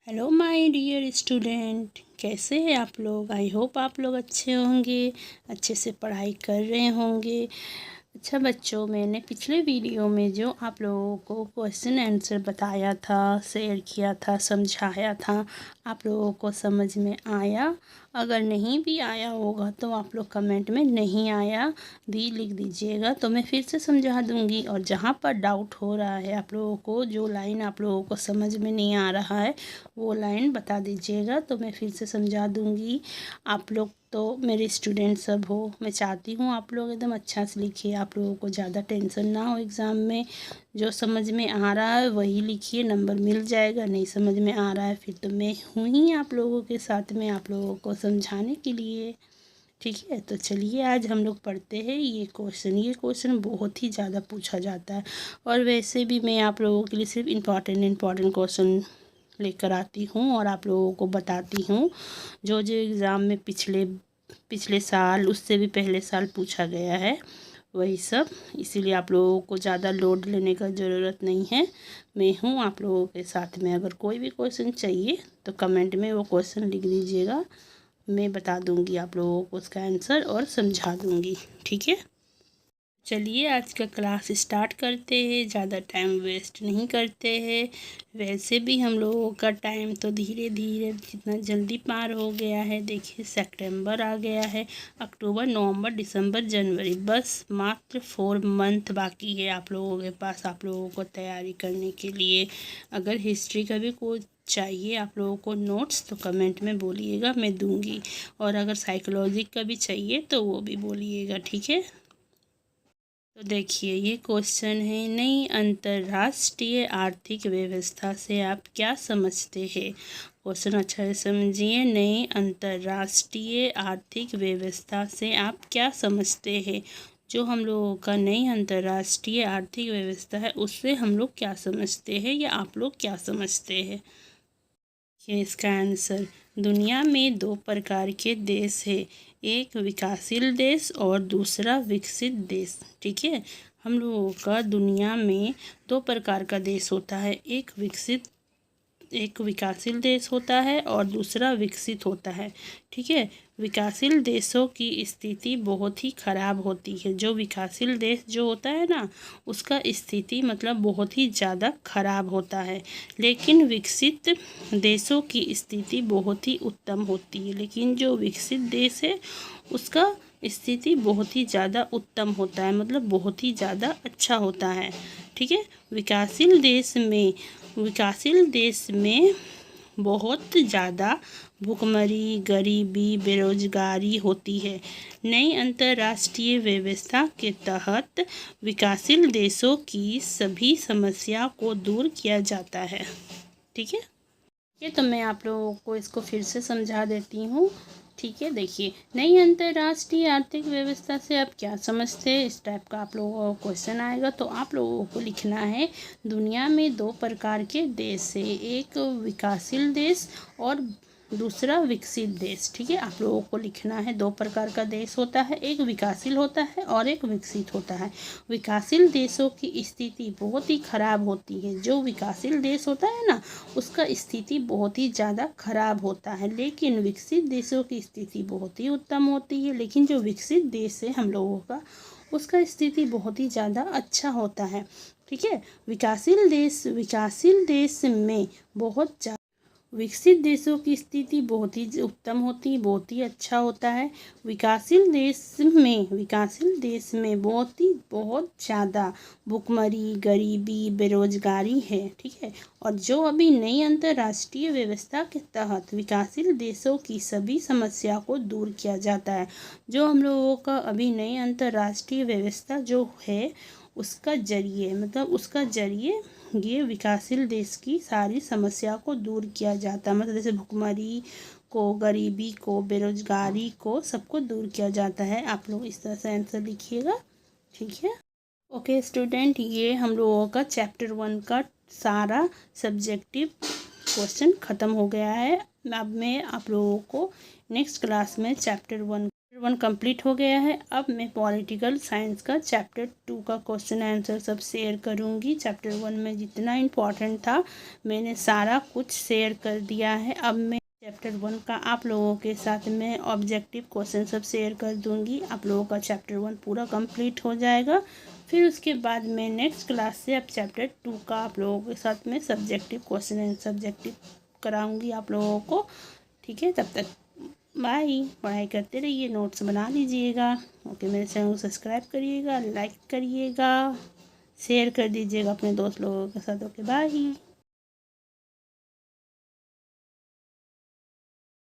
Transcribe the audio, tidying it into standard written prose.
Hello my dear student, कैसे हैं आप लोग। आई होप आप लोग अच्छे होंगे, अच्छे से पढ़ाई कर रहे होंगे। अच्छा बच्चों, मैंने पिछले वीडियो में जो आप लोगों को क्वेश्चन आंसर बताया था, शेयर किया था, समझाया था, आप लोगों को समझ में आया। अगर नहीं भी आया होगा तो आप लोग कमेंट में नहीं आया भी लिख दीजिएगा, तो मैं फिर से समझा दूंगी। और जहाँ पर डाउट हो रहा है आप लोगों को, जो लाइन आप लोगों को समझ में नहीं आ रहा है वो लाइन बता दीजिएगा, तो मैं फिर से समझा दूंगी। आप लोग तो मेरे स्टूडेंट सब हो, मैं चाहती हूँ आप लोग एकदम अच्छा से लिखिए, आप लोगों को ज़्यादा टेंशन ना हो एग्ज़ाम में। जो समझ में आ रहा है वही लिखिए, नंबर मिल जाएगा। नहीं समझ में आ रहा है फिर तो मैं हूँ ही आप लोगों के साथ में, आप लोगों को समझाने के लिए। ठीक है, तो चलिए आज हम लोग पढ़ते हैं ये क्वेश्चन बहुत ही ज़्यादा पूछा जाता है। और वैसे भी मैं आप लोगों के लिए सिर्फ इम्पॉर्टेंट क्वेश्चन लेकर आती हूँ और आप लोगों को बताती हूँ जो जो एग्ज़ाम में पिछले साल, उससे भी पहले साल पूछा गया है वही सब। इसीलिए आप लोगों को ज़्यादा लोड लेने का ज़रूरत नहीं है, मैं हूँ आप लोगों के साथ में। अगर कोई भी क्वेश्चन चाहिए तो कमेंट में वो क्वेश्चन लिख दीजिएगा, मैं बता दूँगी आप लोगों को उसका आंसर और समझा दूँगी। ठीक है, चलिए आज का क्लास स्टार्ट करते हैं, ज़्यादा टाइम वेस्ट नहीं करते हैं। वैसे भी हम लोगों का टाइम तो धीरे धीरे जितना जल्दी पार हो गया है। देखिए सितंबर आ गया है, अक्टूबर, नवंबर, दिसंबर, जनवरी, बस मात्र 4 मंथ बाकी है आप लोगों के पास, आप लोगों को तैयारी करने के लिए। अगर हिस्ट्री का भी कोई चाहिए आप लोगों को नोट्स तो कमेंट में बोलिएगा, मैं दूंगी। और अगर साइकोलॉजी का भी चाहिए तो वो भी बोलिएगा, ठीक है। तो देखिए ये क्वेश्चन है, नई अंतर्राष्ट्रीय आर्थिक व्यवस्था से आप क्या समझते हैं। क्वेश्चन अच्छा से समझिए, नई अंतर्राष्ट्रीय आर्थिक व्यवस्था से आप क्या समझते हैं। जो हम लोगों का नई अंतर्राष्ट्रीय आर्थिक व्यवस्था है उससे हम लोग क्या समझते हैं या आप लोग क्या समझते हैं। ये इसका आंसर, दुनिया में 2 प्रकार के देश है, एक विकासशील देश और दूसरा विकसित देश। ठीक है, हम लोगों का दुनिया में 2 प्रकार का देश होता है, एक विकासशील देश होता है और दूसरा विकसित होता है। ठीक है, विकासशील देशों की स्थिति बहुत ही ख़राब होती है। जो विकासशील देश जो होता है ना, उसका स्थिति मतलब बहुत ही ज़्यादा ख़राब होता है, लेकिन विकसित देशों की स्थिति बहुत ही उत्तम होती है। लेकिन जो विकसित देश है उसका स्थिति बहुत ही ज़्यादा उत्तम होता है, मतलब बहुत ही ज़्यादा अच्छा होता है। ठीक है, विकासशील देश में बहुत ज़्यादा भुखमरी, गरीबी, बेरोजगारी होती है। नई अंतर्राष्ट्रीय व्यवस्था के तहत विकासशील देशों की सभी समस्या को दूर किया जाता है। ठीक है, ये तो मैं आप लोगों को इसको फिर से समझा देती हूँ। ठीक है, देखिए नई अंतर्राष्ट्रीय आर्थिक व्यवस्था से आप क्या समझते हैं, इस टाइप का आप लोगों को क्वेश्चन आएगा तो आप लोगों को लिखना है, दुनिया में 2 प्रकार के देश है, एक विकासशील देश और दूसरा विकसित देश। ठीक है, आप लोगों को लिखना है 2 प्रकार का देश होता है, एक विकासशील होता है और एक विकसित होता है। विकासशील देशों की स्थिति बहुत ही खराब होती है। जो विकासशील देश होता है ना, उसका स्थिति बहुत ही ज़्यादा खराब होता है, लेकिन विकसित देशों की स्थिति बहुत ही उत्तम होती है। लेकिन जो विकसित देश है हम लोगों का, उसका स्थिति बहुत ही ज़्यादा अच्छा होता है। ठीक है, विकासशील देश में बहुत विकसित देशों की स्थिति बहुत ही उत्तम होती है, बहुत ही अच्छा होता है। विकासशील देश में बहुत ज़्यादा भुखमरी, गरीबी, बेरोजगारी है। ठीक है, और जो अभी नई अंतर्राष्ट्रीय व्यवस्था के तहत विकासशील देशों की सभी समस्या को दूर किया जाता है। जो हम लोगों का अभी नई अंतर्राष्ट्रीय व्यवस्था जो है उसका जरिए ये विकासशील देश की सारी समस्या को दूर किया जाता है। मतलब जैसे भुखमरी को, गरीबी को, बेरोजगारी को, सबको दूर किया जाता है। आप लोग इस तरह से आंसर लिखिएगा। ठीक है, ओके स्टूडेंट, ये हम लोगों का चैप्टर 1 का सारा सब्जेक्टिव क्वेश्चन ख़त्म हो गया है। अब मैं आप लोगों को नेक्स्ट क्लास में चैप्टर 1 1 कंप्लीट हो गया है। अब मैं पॉलिटिकल साइंस का चैप्टर 2 का क्वेश्चन आंसर सब शेयर करूंगी। चैप्टर 1 में जितना इम्पोर्टेंट था मैंने सारा कुछ शेयर कर दिया है। अब मैं चैप्टर 1 का आप लोगों के साथ में ऑब्जेक्टिव क्वेश्चन सब शेयर कर दूंगी। आप लोगों का चैप्टर 1 पूरा कंप्लीट हो जाएगा। फिर उसके बाद मैं नेक्स्ट क्लास से अब चैप्टर 2 का आप लोगों के साथ में सब्जेक्टिव क्वेश्चन एंड सब्जेक्टिव कराऊंगी आप लोगों को। ठीक है, तब तक बाय। पढ़ाई करते रहिए, नोट्स बना लीजिएगा। ओके, मेरे चैनल को सब्सक्राइब करिएगा, लाइक करिएगा, शेयर कर दीजिएगा अपने दोस्त लोगों के साथ। Okay bye.